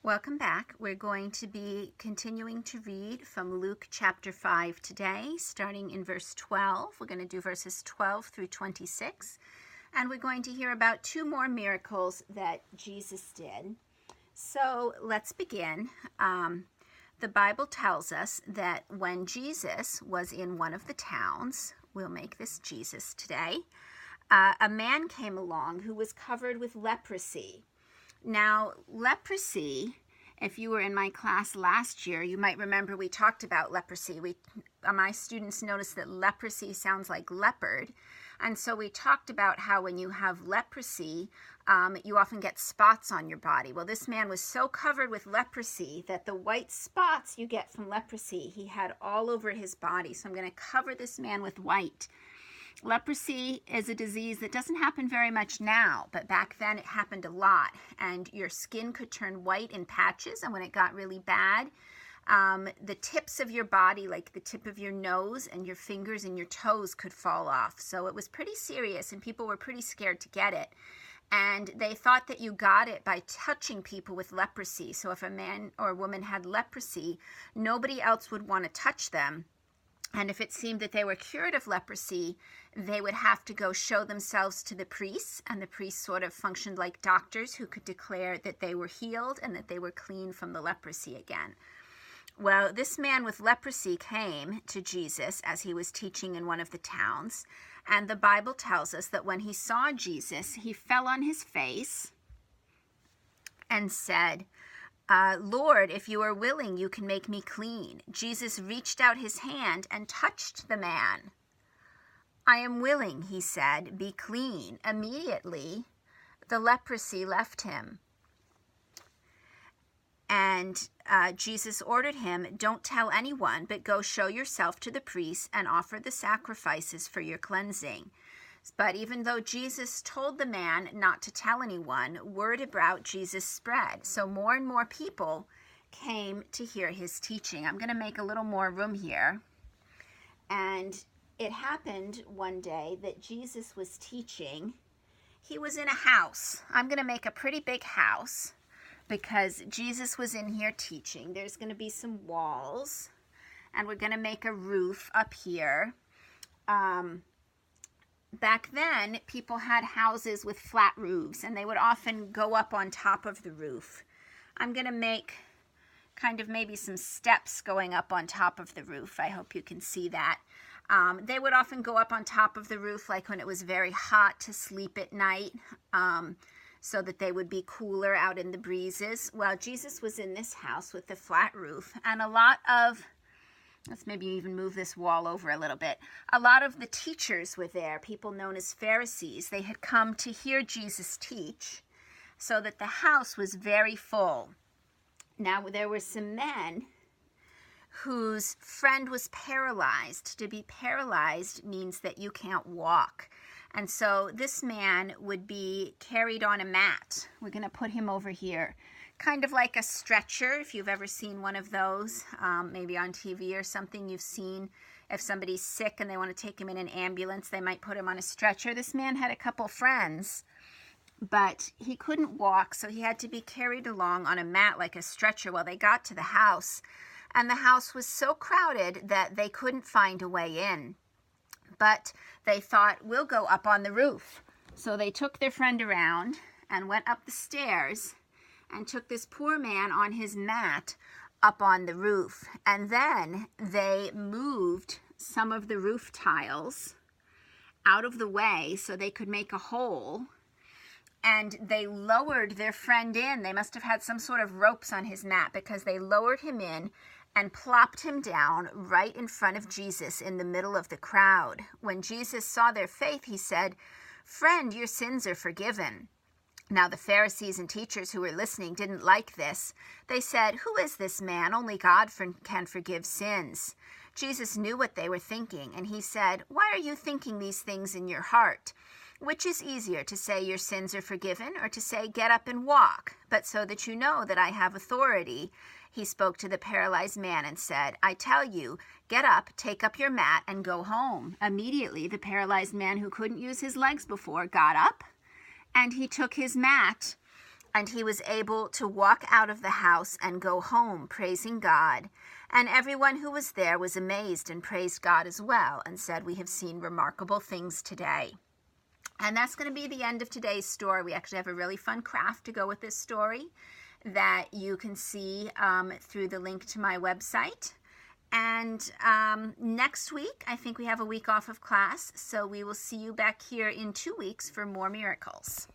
Welcome back. We're going to be continuing to read from Luke chapter 5 today, starting in verse 12. We're going to do verses 12 through 26, and we're going to hear about two more miracles that Jesus did. So let's begin. The Bible tells us that when Jesus was in one of the towns, we'll make this Jesus today, a man came along who was covered with leprosy. Now, leprosy, if you were in my class last year, you might remember we talked about leprosy. My students noticed that leprosy sounds like leopard. And so we talked about how when you have leprosy, you often get spots on your body. Well, this man was so covered with leprosy that the white spots you get from leprosy, he had all over his body. So I'm going to cover this man with white. Leprosy is a disease that doesn't happen very much now, but back then it happened a lot, and your skin could turn white in patches, and when it got really bad, the tips of your body, like the tip of your nose and your fingers and your toes, could fall off. So it was pretty serious, and people were pretty scared to get it. And they thought that you got it by touching people with leprosy. So if a man or a woman had leprosy, nobody else would want to touch them. And if it seemed that they were cured of leprosy, they would have to go show themselves to the priests, and the priests sort of functioned like doctors who could declare that they were healed and that they were clean from the leprosy again. Well, this man with leprosy came to Jesus as he was teaching in one of the towns, and the Bible tells us that when he saw Jesus, he fell on his face and said, Lord, if you are willing, you can make me clean. Jesus reached out his hand and touched the man. I am willing, he said, be clean. Immediately, the leprosy left him. And Jesus ordered him, don't tell anyone, but go show yourself to the priests and offer the sacrifices for your cleansing. But even though Jesus told the man not to tell anyone, word about Jesus spread. So more and more people came to hear his teaching. I'm going to make a little more room here. And it happened one day that Jesus was teaching. He was in a house. I'm going to make a pretty big house because Jesus was in here teaching. There's going to be some walls, and we're going to make a roof up here. Back then, people had houses with flat roofs, and they would often go up on top of the roof. I'm going to make kind of maybe some steps going up on top of the roof. I hope you can see that. They would often go up on top of the roof like when it was very hot to sleep at night, so that they would be cooler out in the breezes. Well, Jesus was in this house with the flat roof, and a lot of let's maybe even move this wall over a little bit. A lot of the teachers were there, people known as Pharisees. They had come to hear Jesus teach, so that the house was very full. Now, there were some men whose friend was paralyzed. To be paralyzed means that you can't walk. And so this man would be carried on a mat. We're going to put him over here. Kind of like a stretcher, if you've ever seen one of those, maybe on TV or something. You've seen if somebody's sick and they want to take him in an ambulance, they might put him on a stretcher. This man had a couple friends, but he couldn't walk, so he had to be carried along on a mat like a stretcher while they got to the house. And the house was so crowded that they couldn't find a way in. But they thought, we'll go up on the roof. So they took their friend around and went up the stairs and took this poor man on his mat up on the roof. And then they moved some of the roof tiles out of the way so they could make a hole. And they lowered their friend in. They must have had some sort of ropes on his mat, because they lowered him in and plopped him down right in front of Jesus in the middle of the crowd. When Jesus saw their faith, he said, "Friend, your sins are forgiven." Now, the Pharisees and teachers who were listening didn't like this. They said, "Who is this man? Only God can forgive sins." Jesus knew what they were thinking, and he said, "Why are you thinking these things in your heart? Which is easier, to say your sins are forgiven, or to say get up and walk? But so that you know that I have authority." He spoke to the paralyzed man and said, "I tell you, get up, take up your mat, and go home." Immediately, the paralyzed man, who couldn't use his legs before, got up, and he took his mat And he was able to walk out of the house and go home, praising God. And everyone who was there was amazed and praised God as well, and said, "We have seen remarkable things today." And that's going to be the end of today's story. We actually have a really fun craft to go with this story that you can see through the link to my website. And next week, I think we have a week off of class, so we will see you back here in 2 weeks for more miracles.